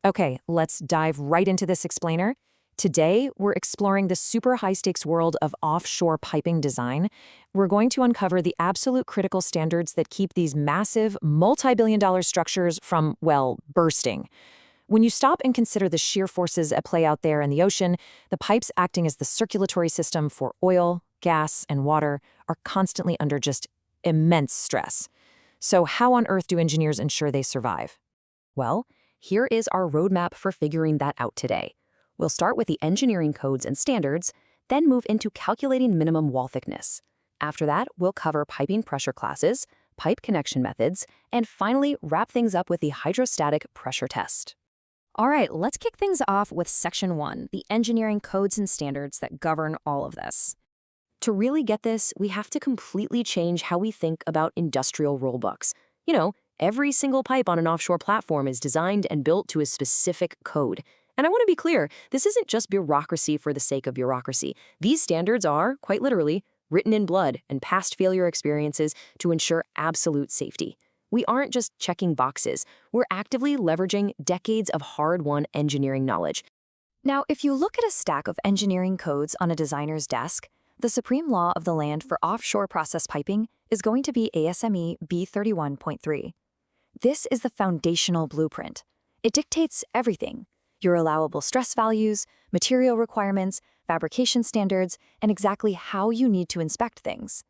Okay, let's dive right into this explainer. Today, we're exploring the super high-stakes world of offshore piping design. We're going to uncover the absolute critical standards that keep these massive, multi-billion-dollar structures from, well, bursting. When you stop and consider the sheer forces at play out there in the ocean, the pipes acting as the circulatory system for oil, gas, and water are constantly under just immense stress. So how on earth do engineers ensure they survive? Well, here is our roadmap for figuring that out today. We'll start with the engineering codes and standards, then move into calculating minimum wall thickness. After that, we'll cover piping pressure classes, pipe connection methods, and finally wrap things up with the hydrostatic pressure test. All right, let's kick things off with Section 1, the engineering codes and standards that govern all of this. To really get this, we have to completely change how we think about industrial rulebooks. Every single pipe on an offshore platform is designed and built to a specific code. And I want to be clear, this isn't just bureaucracy for the sake of bureaucracy. These standards are, quite literally, written in blood and past failure experiences to ensure absolute safety. We aren't just checking boxes. We're actively leveraging decades of hard-won engineering knowledge. Now, if you look at a stack of engineering codes on a designer's desk, the supreme law of the land for offshore process piping is going to be ASME B31.3. This is the foundational blueprint. It dictates everything: your allowable stress values, material requirements, fabrication standards, and exactly how you need to inspect things.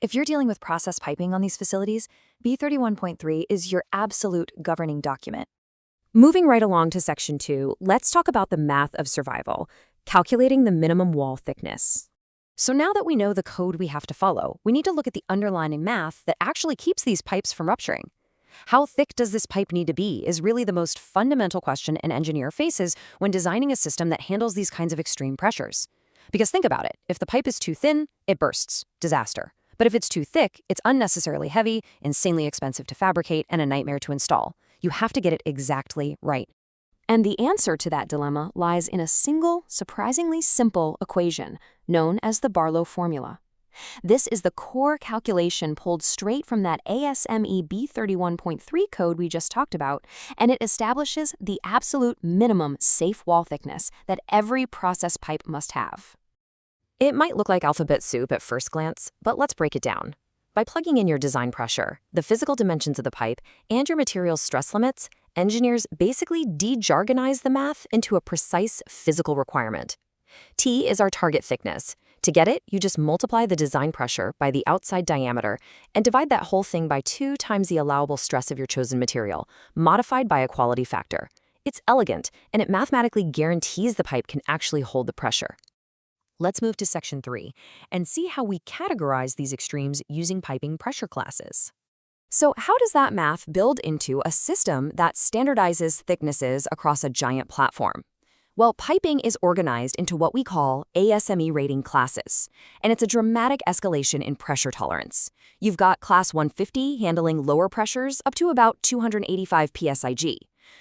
If you're dealing with process piping on these facilities, B31.3 is your absolute governing document. Moving right along to Section 2, let's talk about the math of survival, calculating the minimum wall thickness. So now that we know the code we have to follow, we need to look at the underlying math that actually keeps these pipes from rupturing. How thick does this pipe need to be is really the most fundamental question an engineer faces when designing a system that handles these kinds of extreme pressures. Because think about it, if the pipe is too thin, it bursts. Disaster. But if it's too thick, it's unnecessarily heavy, insanely expensive to fabricate, and a nightmare to install. You have to get it exactly right. And the answer to that dilemma lies in a single, surprisingly simple equation known as the Barlow formula. This is the core calculation pulled straight from that ASME B31.3 code we just talked about, and it establishes the absolute minimum safe wall thickness that every process pipe must have. It might look like alphabet soup at first glance, but let's break it down. By plugging in your design pressure, the physical dimensions of the pipe, and your material's stress limits, engineers basically de-jargonize the math into a precise physical requirement. T is our target thickness. To get it, you just multiply the design pressure by the outside diameter and divide that whole thing by 2 times the allowable stress of your chosen material, modified by a quality factor. It's elegant, and it mathematically guarantees the pipe can actually hold the pressure. Let's move to Section 3 and see how we categorize these extremes using piping pressure classes. So how does that math build into a system that standardizes thicknesses across a giant platform? Well, piping is organized into what we call ASME rating classes, and it's a dramatic escalation in pressure tolerance. You've got Class 150 handling lower pressures up to about 285 psig.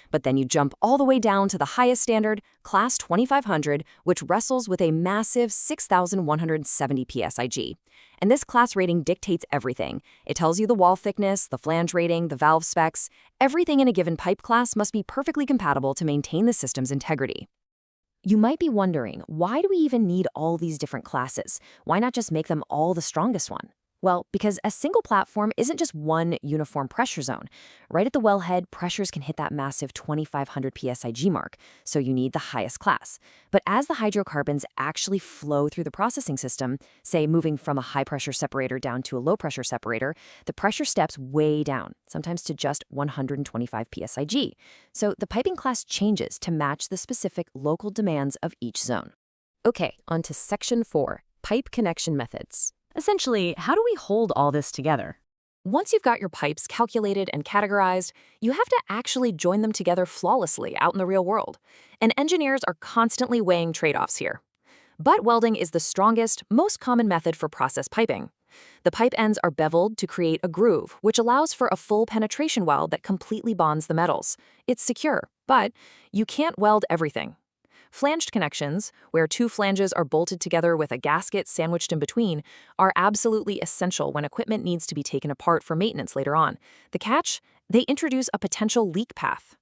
But then you jump all the way down to the highest standard, Class 2500, which wrestles with a massive 6,170 psig. And this class rating dictates everything. It tells you the wall thickness, the flange rating, the valve specs. Everything in a given pipe class must be perfectly compatible to maintain the system's integrity. You might be wondering, why do we even need all these different classes? Why not just make them all the strongest one? Well, because a single platform isn't just one uniform pressure zone. Right at the wellhead, pressures can hit that massive 2,500 psig mark, so you need the highest class. But as the hydrocarbons actually flow through the processing system, say moving from a high-pressure separator down to a low-pressure separator, the pressure steps way down, sometimes to just 125 psig. So the piping class changes to match the specific local demands of each zone. Okay, on to Section 4, pipe connection methods. Essentially, how do we hold all this together? Once you've got your pipes calculated and categorized, you have to actually join them together flawlessly out in the real world. And engineers are constantly weighing trade-offs here. Butt welding is the strongest, most common method for process piping. The pipe ends are beveled to create a groove, which allows for a full penetration weld that completely bonds the metals. It's secure, but you can't weld everything. Flanged connections, where 2 flanges are bolted together with a gasket sandwiched in between, are absolutely essential when equipment needs to be taken apart for maintenance later on. The catch? They introduce a potential leak path.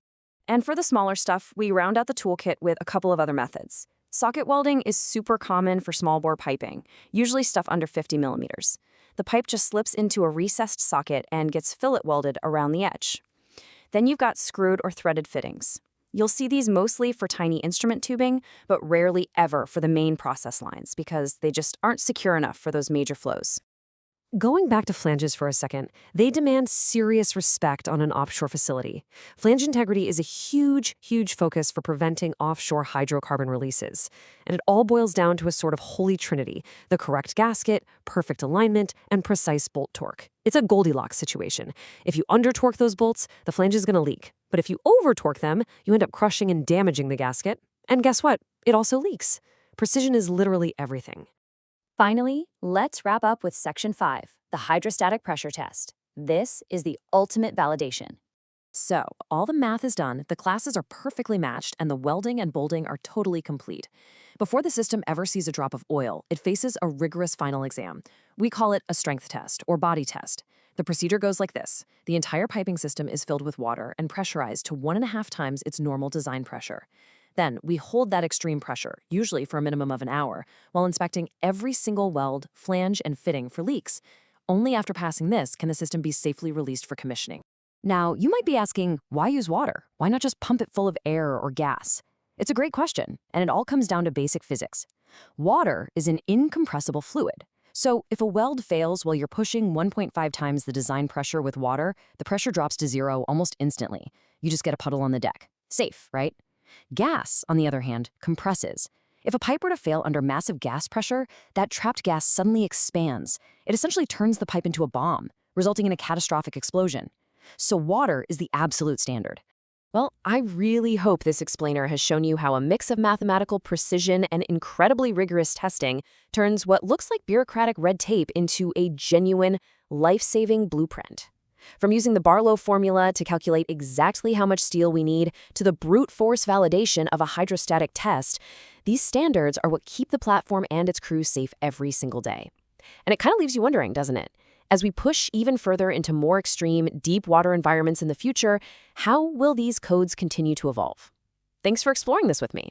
And for the smaller stuff, we round out the toolkit with a couple of other methods. Socket welding is super common for small bore piping, usually stuff under 50 millimeters. The pipe just slips into a recessed socket and gets fillet welded around the edge. Then you've got screwed or threaded fittings. You'll see these mostly for tiny instrument tubing, but rarely ever for the main process lines because they just aren't secure enough for those major flows. Going back to flanges for a second, they demand serious respect on an offshore facility. Flange integrity is a huge, huge focus for preventing offshore hydrocarbon releases. And it all boils down to a sort of holy trinity: the correct gasket, perfect alignment, and precise bolt torque. It's a Goldilocks situation. If you under-torque those bolts, the flange is going to leak. But if you over-torque them, you end up crushing and damaging the gasket. And guess what? It also leaks. Precision is literally everything. Finally, let's wrap up with Section 5, the hydrostatic pressure test. This is the ultimate validation. So, all the math is done, the classes are perfectly matched, and the welding and bolting are totally complete. Before the system ever sees a drop of oil, it faces a rigorous final exam. We call it a strength test or body test. The procedure goes like this. The entire piping system is filled with water and pressurized to 1.5 times its normal design pressure. Then, we hold that extreme pressure, usually for a minimum of an hour, while inspecting every single weld, flange, and fitting for leaks. Only after passing this can the system be safely released for commissioning. Now, you might be asking, why use water? Why not just pump it full of air or gas? It's a great question, and it all comes down to basic physics. Water is an incompressible fluid. So, if a weld fails while you're pushing 1.5 times the design pressure with water, the pressure drops to zero almost instantly. You just get a puddle on the deck. Safe, right? Gas, on the other hand, compresses. If a pipe were to fail under massive gas pressure, that trapped gas suddenly expands. It essentially turns the pipe into a bomb, resulting in a catastrophic explosion. So water is the absolute standard. Well, I really hope this explainer has shown you how a mix of mathematical precision and incredibly rigorous testing turns what looks like bureaucratic red tape into a genuine, life-saving blueprint. From using the Barlow formula to calculate exactly how much steel we need to the brute force validation of a hydrostatic test, these standards are what keep the platform and its crew safe every single day. And it kind of leaves you wondering, doesn't it? As we push even further into more extreme, deep water environments in the future, how will these codes continue to evolve? Thanks for exploring this with me.